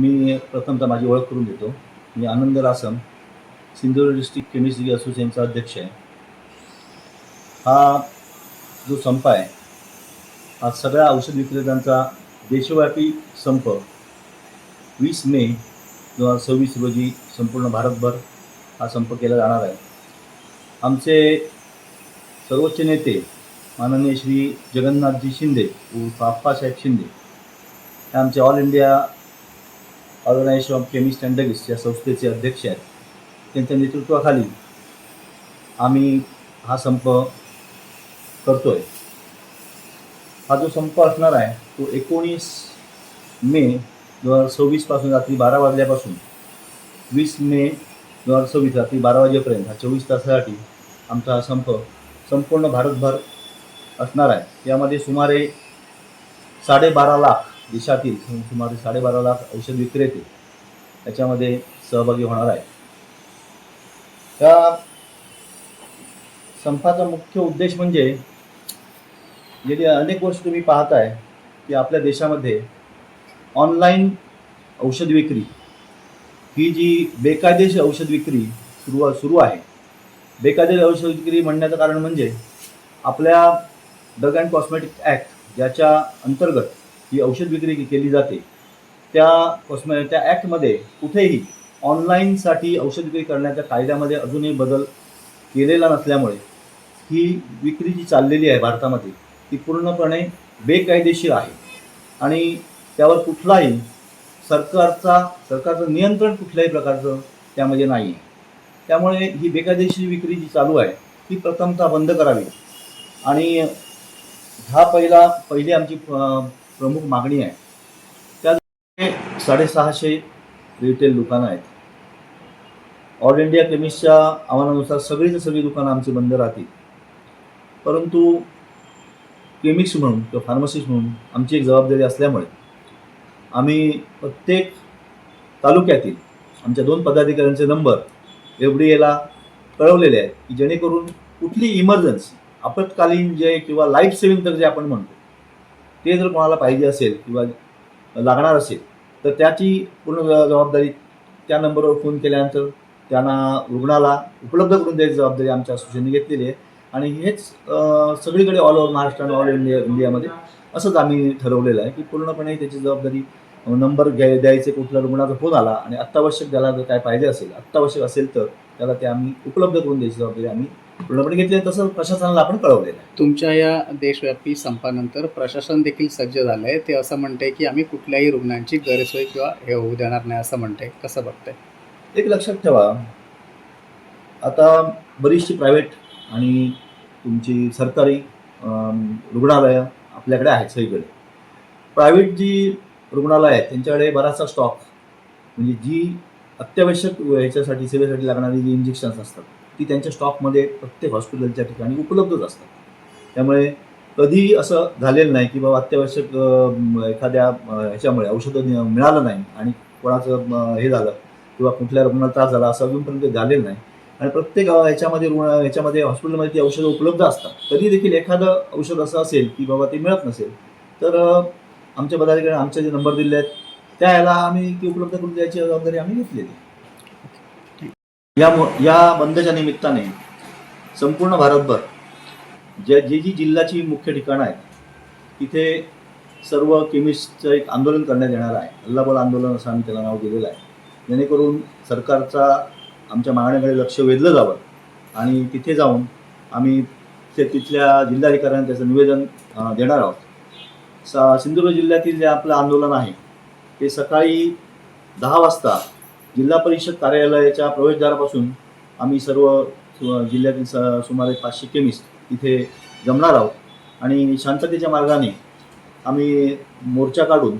मी प्रथमतः माझी ओळख करून देतो. मी आनंद रासम, सिंधुदुर्ग डिस्ट्रिक्ट केमिस्ट्री असोसिएशनचा अध्यक्ष आहे. हा जो संप आहे हा सगळ्या औषध विक्रेत्यांचा देशव्यापी संप 20 मे 2026 रोजी संपूर्ण भारतभर हा संप केला जाणार आहे. आमचे सर्वोच्च नेते माननीय श्री जगन्नाथजी शिंदे उर्फ आप्पासाहेब शिंदे हे आमचे all India organisation of chemist and druggist या संस्थेचे अध्यक्ष आहेत. त्यांच्या नेतृत्वाखाली आम्ही हा संप करतोय. हा जो संप असणार आहे तो 19 मे 2026 पासून रात्री 12 वाजल्यापासून 20 मे 2026 रात्री 12 वाजेपर्यंत हा 24 तासासाठी आमचा हा संप संपूर्ण भारतभर असणार आहे. यामध्ये सुमारे 12.5 लाख देशातील सुमारे 12.5 लाख औषध विक्रेते याच्यामध्ये सहभागी होणार आहे. त्या संपाचा मुख्य उद्देश म्हणजे गेली अनेक वर्ष तुम्ही पाहताय की आपल्या देशामध्ये ऑनलाईन औषध विक्री ही जी बेकायदेशीर औषध विक्री सुरू आहे. बेकायदेशीर औषध विक्री म्हणण्याचं कारण म्हणजे आपल्या ड्रग अँड कॉस्मेटिक ॲक्ट ज्याच्या अंतर्गत ही औषध विक्री केली जाते त्या ॲक्टमध्ये कुठेही ऑनलाईनसाठी औषध विक्री करण्याच्या कायद्यामध्ये अजूनही बदल केलेला नसल्यामुळे ही विक्री जी चाललेली आहे भारतामध्ये ती पूर्णपणे बेकायदेशीर आहे आणि त्यावर कुठलाही सरकारचं नियंत्रण कुठल्याही प्रकारचं त्यामध्ये नाही आहे. त्यामुळे ही बेकायदेशीर विक्री जी चालू आहे ती प्रथमतः बंद करावी आणि हा पहिली आमची प्रमुख मागणी आहे. त्या 650 रिटेल दुकानं आहेत. ऑल इंडिया केमिस्टच्या आव्हानानुसार सगळी दुकानं आमची बंद राहतील. परंतु केमिस्ट म्हणून किंवा फार्मसिस्ट म्हणून आमची एक जबाबदारी असल्यामुळे आम्ही प्रत्येक तालुक्यातील आमच्या 2 पदाधिकाऱ्यांचे नंबर FDA कळवलेले आहेत की जेणेकरून कुठली इमर्जन्सी आपत्कालीन जे किंवा लाईफ सेव्हिंग तर जे आपण म्हणतो ते जर कोणाला पाहिजे असेल किंवा लागणार असेल तर त्याची पूर्ण जबाबदारी त्या नंबरवर फोन केल्यानंतर त्यांना रुग्णाला उपलब्ध करून द्यायची जबाबदारी आमच्या असोसिएशनने घेतलेली आहे. आणि हेच सगळीकडे ऑल ओव्हर महाराष्ट्र आणि ऑल इंडियामध्ये असंच आम्ही ठरवलेलं आहे की पूर्णपणे त्याची जबाबदारी नंबर द्यायचे कुठल्या रुग्णाचा फोन आला आणि अत्यावश्यक त्याला जर काय पाहिजे असेल अत्यावश्यक असेल तर त्याला ते आम्ही उपलब्ध करून द्यायची जबाबदारी आम्ही पूर्णपणे घेतली आहे. तसं प्रशासनाला आपण कळवलेलं आहे. तुमच्या या देशव्यापी संपानंतर प्रशासन देखील सज्ज झालं आहे. ते असं म्हणते की आम्ही कुठल्याही रुग्णांची गैरसोय किंवा हे होऊ देणार नाही असं म्हणते. कसं बघताय? एक लक्षात ठेवा, आता बरीचशी प्रायव्हेट आणि तुमची सरकारी रुग्णालयं आपल्याकडे आहेत. सगळीकडे प्रायव्हेट जी रुग्णालय आहेत त्यांच्याकडे बराचसा स्टॉक म्हणजे जी अत्यावश्यक ह्याच्यासाठी सेवेसाठी लागणारी जी इंजेक्शन्स असतात ती त्यांच्या स्टॉकमध्ये प्रत्येक हॉस्पिटलच्या ठिकाणी उपलब्धच असतात. त्यामुळे कधीही असं झालेलं नाही की बाबा अत्यावश्यक एखाद्या ह्याच्यामुळे औषधं मिळालं नाही आणि कोणाचं हे झालं किंवा कुठल्या रुग्णाला त्रास झाला असं अजूनपर्यंत झालेलं नाही. आणि प्रत्येक ह्याच्यामध्ये हॉस्पिटलमध्ये ती औषधं उपलब्ध असतात. कधी देखील एखादं औषध असं असेल की बाबा ते मिळत नसेल तर आमच्या पदाधिकारी आमचे जे नंबर दिले आहेत त्या याला आम्ही ती उपलब्ध करून द्यायची जबाबदारी आम्ही घेतलेली. या बंदच्या निमित्ताने संपूर्ण भारतभर जी जिल्ह्याची मुख्य ठिकाणं आहेत तिथे सर्व केमिस्टचं एक आंदोलन करण्यात येणार आहे. अल्लाबोल आंदोलन असं आम्ही त्याला नाव दिलेलं आहे. जेणेकरून सरकारचा आमच्या मागण्याकडे लक्ष वेधलं जावं आणि तिथे जाऊन आम्ही तिथल्या जिल्हाधिकाऱ्यांना त्याचं निवेदन देणार आहोत. सिंधुदुर्ग जिल्ह्यातील जे आपलं आंदोलन आहे ते सकाळी 10 वाजता जिल्हा परिषद कार्यालयाच्या प्रवेशद्वारापासून आम्ही सर्व जिल्ह्यातील सुमारे 500 केमिस्ट इथे जमणार आहोत आणि शांततेच्या मार्गाने आम्ही मोर्चा काढून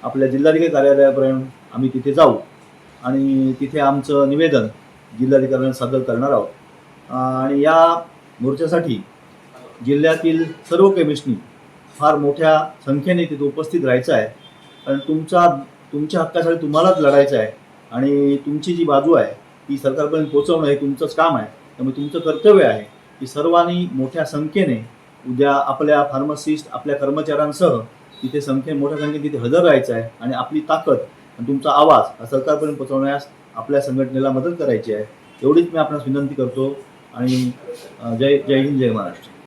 आपल्या जिल्हाधिकारी कार्यालयापर्यंत आम्ही तिथे जाऊ आणि तिथे आमचं निवेदन जिल्हाधिकाऱ्यांना सादर करणार आहोत. आणि या मोर्चासाठी जिल्ह्यातील सर्व केमिस्टनी फार मोठ्या संख्येने तिथे उपस्थित राहायचं आहे. कारण तुमच्या हक्कासाठी तुम्हालाच लढायचं आहे आणि तुमची जी बाजू आहे ती सरकारपर्यंत पोहोचवणं हे तुमचंच काम आहे. त्यामुळे तुमचं कर्तव्य आहे की सर्वांनी मोठ्या संख्येने उद्या आपल्या फार्मसिस्ट आपल्या कर्मचाऱ्यांसह तिथे मोठ्या संख्येने तिथे हजर राहायचं आहे आणि आपली ताकद आणि तुमचा आवाज हा सरकारपर्यंत पोहोचवण्यास आपल्या संघटनेला मदत करायची आहे. एवढीच मी आपणास विनंती करतो आणि जय जय हिंद, जय महाराष्ट्र.